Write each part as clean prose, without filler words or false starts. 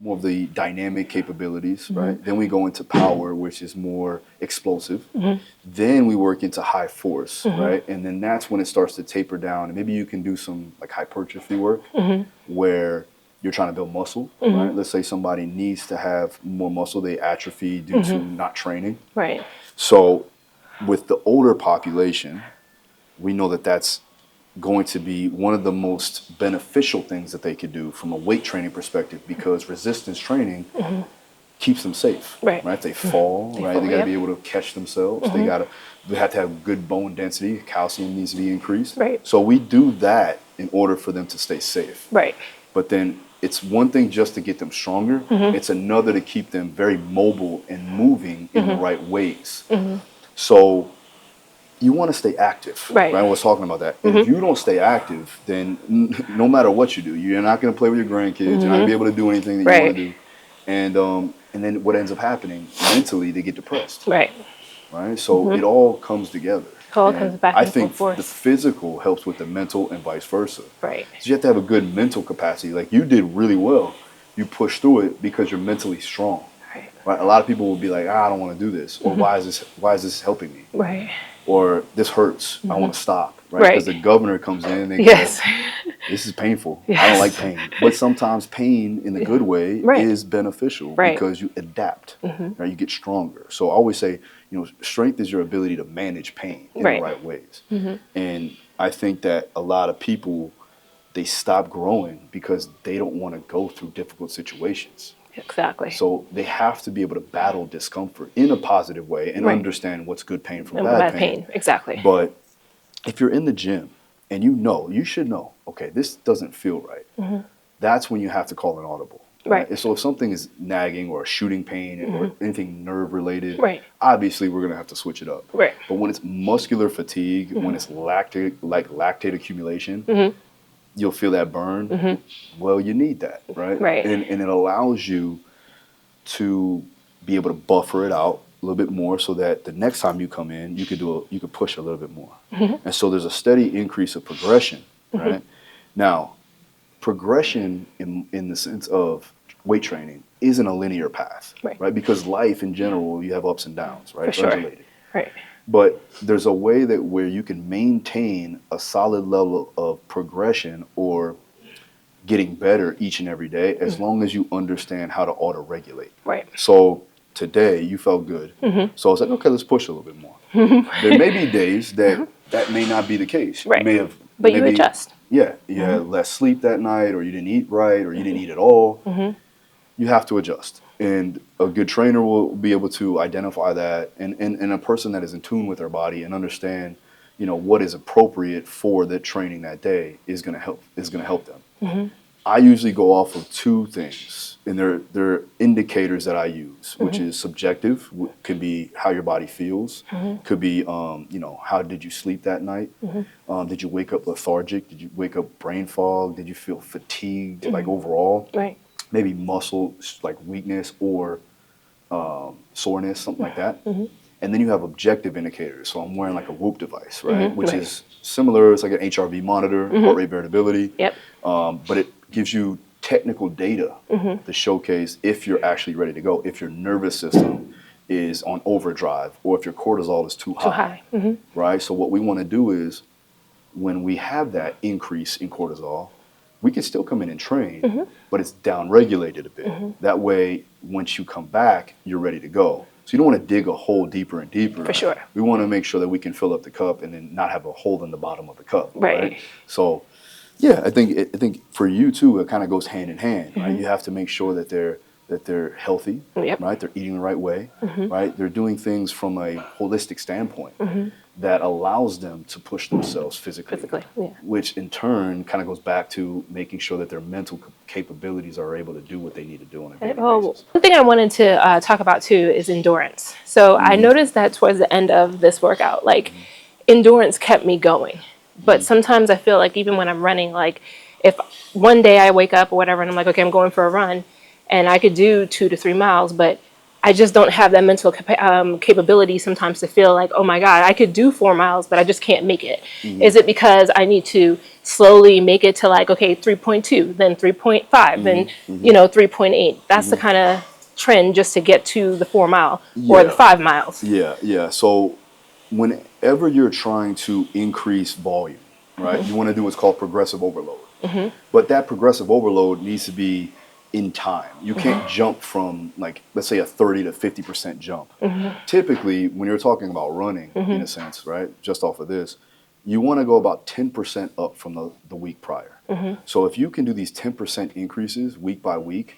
more of the dynamic capabilities, right? Then we go into power, which is more explosive. Then we work into high force, right? And then that's when it starts to taper down. And maybe you can do some like hypertrophy work where you're trying to build muscle, right? Let's say somebody needs to have more muscle, they atrophy due to not training. Right. So with the older population, we know that that's going to be one of the most beneficial things that they could do from a weight training perspective, because resistance training keeps them safe, right? If they fall, they got to be able to catch themselves. They have to have good bone density. Calcium needs to be increased. Right. So we do that in order for them to stay safe. Right. But then it's one thing just to get them stronger. It's another to keep them very mobile and moving in the right ways. So you want to stay active, right? I was talking about that. If you don't stay active, then no matter what you do, you're not going to play with your grandkids. You're not going to be able to do anything that you want to do. And then what ends up happening, mentally, they get depressed. Right? So it all comes together. It all comes back and forth. I think the physical helps with the mental and vice versa. Right. So you have to have a good mental capacity. Like you did really well. You pushed through it because you're mentally strong. Right? A lot of people will be like, I don't want to do this. Or why is this helping me? Right. Or this hurts. I want to stop. Right? Because the governor comes in and they go, this is painful. I don't like pain. But sometimes pain in the good way is beneficial because you adapt. Right? You get stronger. So I always say, strength is your ability to manage pain in the right ways. And I think that a lot of people, they stop growing because they don't want to go through difficult situations. Exactly. So they have to be able to battle discomfort in a positive way and understand what's good pain from bad pain. Exactly. But if you're in the gym and you should know, okay, this doesn't feel right. That's when you have to call an audible. Right. So if something is nagging or shooting pain or anything nerve related, obviously we're going to have to switch it up. Right. But when it's muscular fatigue, when it's lactate accumulation, you'll feel that burn. Well, you need that, right? And it allows you to be able to buffer it out a little bit more so that the next time you come in, you could push a little bit more. And so there's a steady increase of progression, right? Now, progression in the sense of weight training isn't a linear path, right? Because life in general, you have ups and downs, right? For sure. Right. But there's a way that where you can maintain a solid level of progression or getting better each and every day as long as you understand how to auto-regulate. Right. So today you felt good. So I was like, okay, let's push a little bit more. There may be days that may not be the case. Right. You may have, but you adjust. Yeah. You had less sleep that night, or you didn't eat right, or you didn't eat at all. You have to adjust. And a good trainer will be able to identify that, and a person that is in tune with their body and understand, what is appropriate for the training that day is going to help them. I usually go off of two things, and they're indicators that I use, which is subjective, could be how your body feels, could be how did you sleep that night, did you wake up lethargic, did you wake up brain fog, did you feel fatigued, like overall. Right. Maybe muscle like weakness or soreness, something like that. And then you have objective indicators. So I'm wearing like a Whoop device, right? Which is similar. It's like an HRV monitor, heart rate variability. Yep. But it gives you technical data to showcase if you're actually ready to go, if your nervous system is on overdrive, or if your cortisol is too high. Right? So what we want to do is when we have that increase in cortisol, we can still come in and train, but it's down-regulated a bit. That way, once you come back, you're ready to go. So you don't want to dig a hole deeper and deeper. For sure. We want to make sure that we can fill up the cup and then not have a hole in the bottom of the cup. Right. So, yeah, I think for you too, it kind of goes hand in hand. Right. You have to make sure that they're healthy. Right. They're eating the right way. Right. They're doing things from a holistic standpoint. That allows them to push themselves physically, which in turn kind of goes back to making sure that their mental capabilities are able to do what they need to do on a daily basis. One thing I wanted to talk about too is endurance. So I noticed that towards the end of this workout, like endurance kept me going. But sometimes I feel like even when I'm running, like if one day I wake up or whatever and I'm like, okay, I'm going for a run and I could do 2 to 3 miles, but I just don't have that mental capability sometimes to feel like, oh my God, I could do 4 miles, but I just can't make it. Is it because I need to slowly make it to like, okay, 3.2, then 3.5, then, 3.8. That's the kind of trend just to get to the 4 mile or the Yeah. 5 miles. Yeah. So whenever you're trying to increase volume, right, you want to do what's called progressive overload. But that progressive overload needs to be in time. You can't jump from, like, let's say a 30 to 50% jump. Typically, when you're talking about running, in a sense, right, just off of this, you want to go about 10% up from the week prior. So if you can do these 10% increases week by week,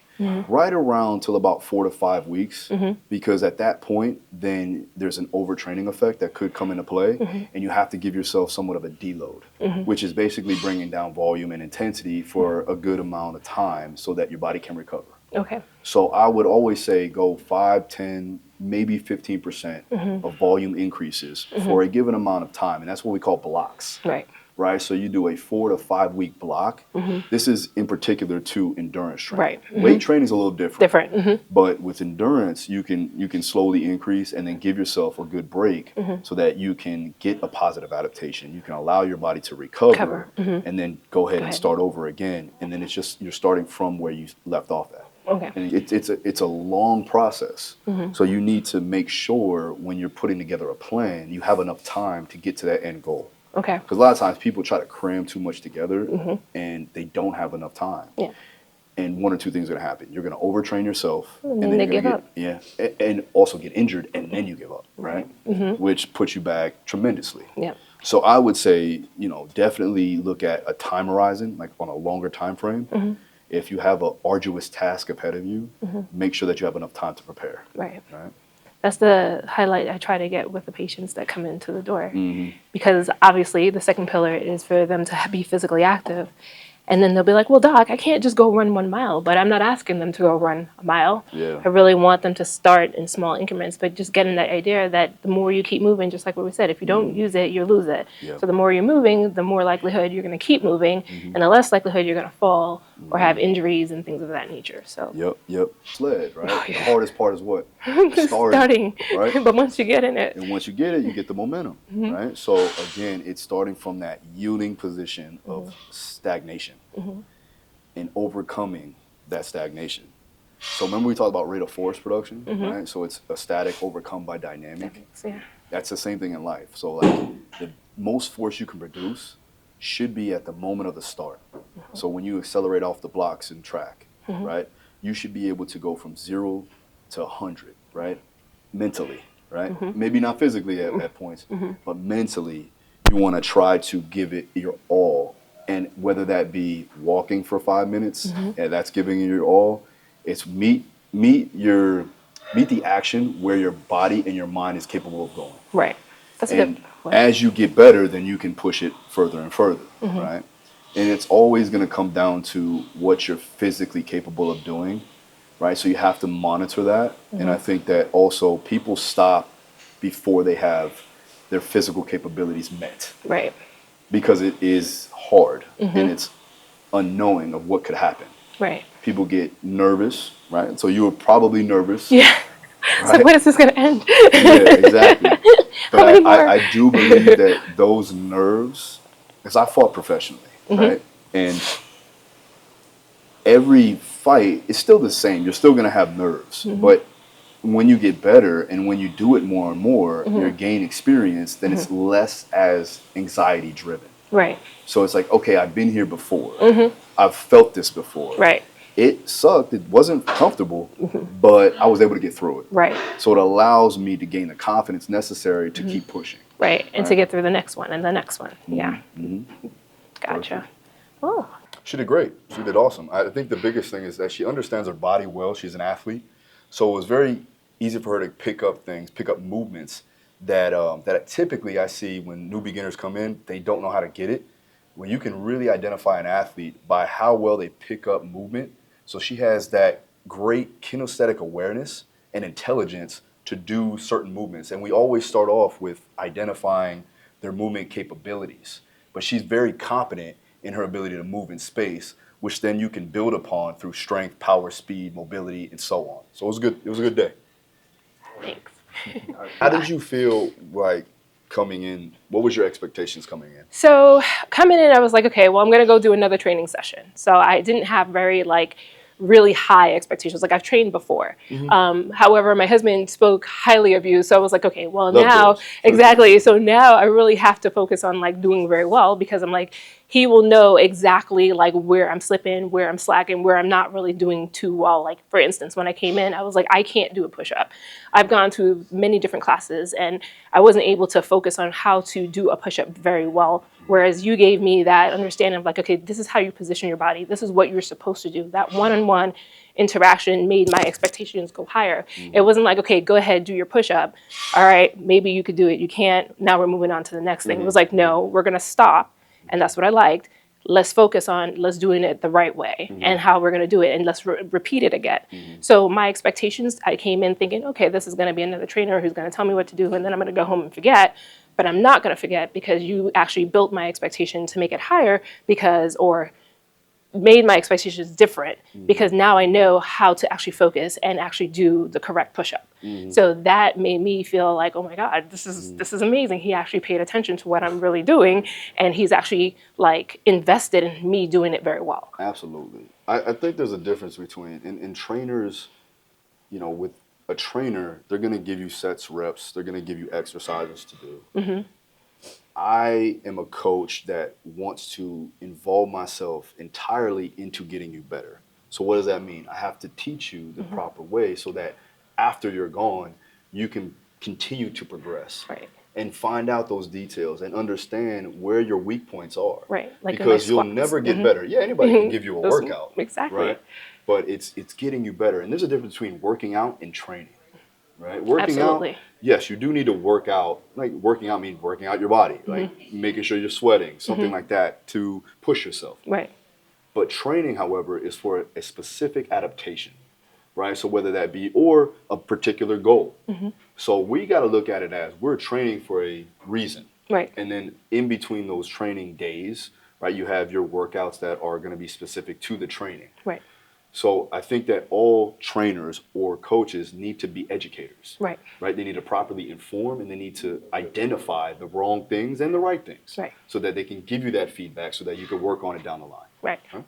right around till about 4 to 5 weeks, because at that point, then there's an overtraining effect that could come into play, and you have to give yourself somewhat of a deload, which is basically bringing down volume and intensity for a good amount of time so that your body can recover. Okay. So I would always say go 5, 10, maybe 15% of volume increases for a given amount of time, and that's what we call blocks. Right, so you do a 4 to 5 week block. This is in particular to endurance training. Weight training is a little different. But with endurance, you can slowly increase and then give yourself a good break so that you can get a positive adaptation. You can allow your body to recover and then go ahead and start over again. And then it's just you're starting from where you left off at. Okay. And it's a long process. So you need to make sure when you're putting together a plan, you have enough time to get to that end goal. Okay. Because a lot of times people try to cram too much together and they don't have enough time. Yeah. And one or two things are going to happen. You're going to overtrain yourself. And then you're give gonna up. Yeah. And also get injured and then you give up, right? Which puts you back tremendously. Yeah. So I would say, definitely look at a time horizon, like on a longer time frame. If you have an arduous task ahead of you, make sure that you have enough time to prepare. Right. Right. That's the highlight I try to get with the patients that come into the door. Because obviously the second pillar is for them to be physically active. And then they'll be like, well, doc, I can't just go run 1 mile, but I'm not asking them to go run a mile. Yeah. I really want them to start in small increments, but just getting that idea that the more you keep moving, just like what we said, if you don't use it, you lose it. Yeah. So the more you're moving, the more likelihood you're going to keep moving, and the less likelihood you're going to fall or have injuries and things of that nature. So. Yep. Sled, right? The hardest part is what? Starting. Right? But once you get in it. And once you get it, you get the momentum, right? So again, it's starting from that yielding position of stagnation and overcoming that stagnation. So remember we talked about rate of force production, right? So it's a static overcome by dynamic. Yeah. That's the same thing in life. So like the most force you can produce should be at the moment of the start. So when you accelerate off the blocks in track, right? You should be able to go from 0 to 100, right? Mentally, right? Maybe not physically at points, but mentally, you want to try to give it your all. And whether that be walking for 5 minutes, and that's giving it your all, it's meet the action where your body and your mind is capable of going. Right. That's And a good point. as you get better, then you can push it further and further, right? And it's always going to come down to what you're physically capable of doing, right? So you have to monitor that. And I think that also people stop before they have their physical capabilities met. Right. Because it is hard and it's unknowing of what could happen. Right. People get nervous, right? So you were probably nervous. Yeah. It's like, when is this going to end? Yeah, exactly. But I do believe that those nerves, because I fought professionally, right? And every fight is still the same. You're still going to have nerves. But when you get better and when you do it more and more, you gain experience, then it's less as anxiety driven. Right. So it's like, okay, I've been here before. I've felt this before. Right. It sucked. It wasn't comfortable, but I was able to get through it. Right. So it allows me to gain the confidence necessary to keep pushing. Right. And to get through the next one and the next one. Yeah. Gotcha. Perfect. Oh. She did great. She did awesome. I think the biggest thing is that she understands her body well. She's an athlete. So it was very easy for her to pick up things, pick up movements that typically I see when new beginners come in, they don't know how to get it. When you can really identify an athlete by how well they pick up movement. So she has that great kinesthetic awareness and intelligence to do certain movements. And we always start off with identifying their movement capabilities. But she's very competent in her ability to move in space, which then you can build upon through strength, power, speed, mobility, and so on. So it was good. It was a good day. Thanks. How did you feel like coming in? What was your expectations coming in? So coming in, I was like, okay, well, I'm going to go do another training session. So I didn't have very really high expectations. Like I've trained before. However, my husband spoke highly of you. So I was like, okay, well Love now, those. exactly. So now I really have to focus on doing very well, because I'm like, he will know exactly where I'm slipping, where I'm slacking, where I'm not really doing too well. Like for instance, when I came in, I was like, I can't do a push-up. I've gone to many different classes and I wasn't able to focus on how to do a push-up very well. Whereas you gave me that understanding of okay, this is how you position your body. This is what you're supposed to do. That one-on-one interaction made my expectations go higher. It wasn't like, okay, go ahead, do your push-up. All right, maybe you could do it. You can't. Now we're moving on to the next thing. It was like, no, we're going to stop. And that's what I liked. Let's focus on doing it the right way and how we're going to do it, and let's repeat it again. So my expectations, I came in thinking, okay, this is going to be another trainer who's going to tell me what to do, and then I'm going to go home and forget. But I'm not going to forget, because you actually built my expectation to make it higher, or made my expectations different, because now I know how to actually focus and actually do the correct push-up. So that made me feel like, oh my God, this is amazing. He actually paid attention to what I'm really doing, and he's actually invested in me doing it very well. Absolutely. I think there's a difference between, in trainers, with a trainer, they're going to give you sets, reps, they're going to give you exercises to do. I am a coach that wants to involve myself entirely into getting you better. So what does that mean? I have to teach you the proper way so that after you're gone, you can continue to progress. Right. And find out those details and understand where your weak points are. Right. Because you'll never get better. Yeah, anybody can give you a workout. Exactly. Right? But it's getting you better. And there's a difference between working out and training. Right? Working out, yes, you do need to work out. Like working out means working out your body, like making sure you're sweating, something like that, to push yourself. Right. But training, however, is for a specific adaptation, right? So whether that be or a particular goal. So we got to look at it as we're training for a reason. Right. And then in between those training days, right, you have your workouts that are going to be specific to the training. Right. So I think that all trainers or coaches need to be educators. Right. Right? They need to properly inform, and they need to identify the wrong things and the right things. Right. So that they can give you that feedback so that you can work on it down the line. Right. Huh?